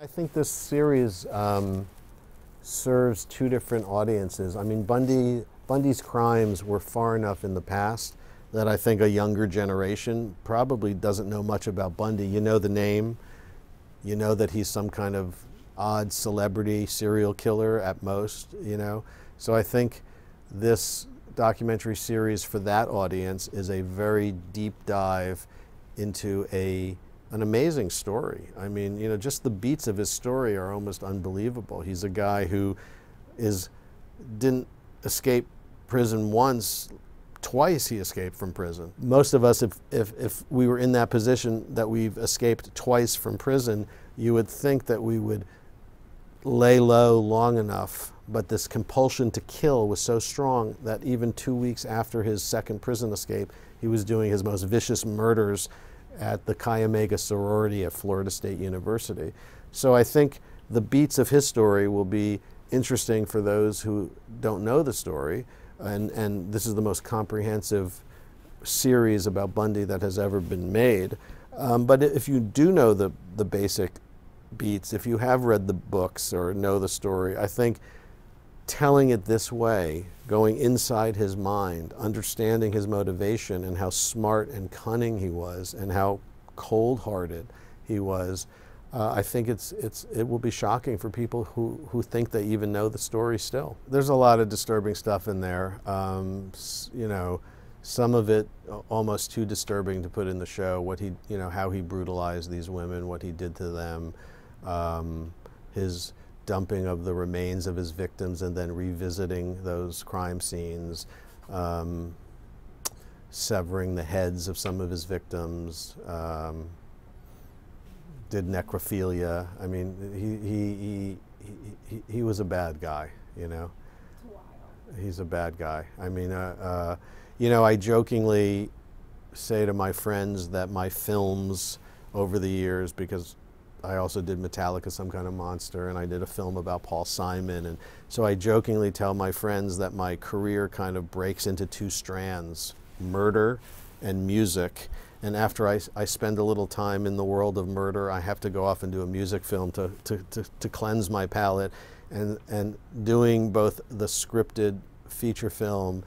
I think this series serves two different audiences. I mean, Bundy's crimes were far enough in the past that I think a younger generation probably doesn't know much about Bundy. You know the name, you know that he's some kind of odd celebrity serial killer at most, you know. So I think this documentary series for that audience is a very deep dive into an amazing story. I mean, you know, just the beats of his story are almost unbelievable. He's a guy who didn't escape prison once, twice he escaped from prison. Most of us, if we were in that position that we've escaped twice from prison, you would think that we would lay low long enough, but this compulsion to kill was so strong that even 2 weeks after his second prison escape, he was doing his most vicious murders at the Chi Omega sorority at Florida State University. So I think the beats of his story will be interesting for those who don't know the story, and this is the most comprehensive series about Bundy that has ever been made. But if you do know the basic beats, if you have read the books or know the story, I think telling it this way, going inside his mind, understanding his motivation and how smart and cunning he was and how cold-hearted he was, I think it will be shocking for people who think they even know the story still. There's a lot of disturbing stuff in there. You know, some of it almost too disturbing to put in the show. What he, you know, how he brutalized these women, what he did to them, his dumping of the remains of his victims and then revisiting those crime scenes, severing the heads of some of his victims, did necrophilia. I mean, he was a bad guy, you know. He's a bad guy. I mean, you know, I jokingly say to my friends that my films over the years, because I also did Metallica, Some Kind of Monster, and I did a film about Paul Simon, and so I jokingly tell my friends that my career kind of breaks into two strands, murder and music. And after I spend a little time in the world of murder, I have to go off and do a music film to cleanse my palate. And doing both the scripted feature film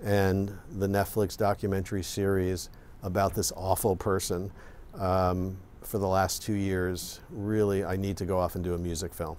and the Netflix documentary series about this awful person for the last 2 years, really, I need to go off and do a music film.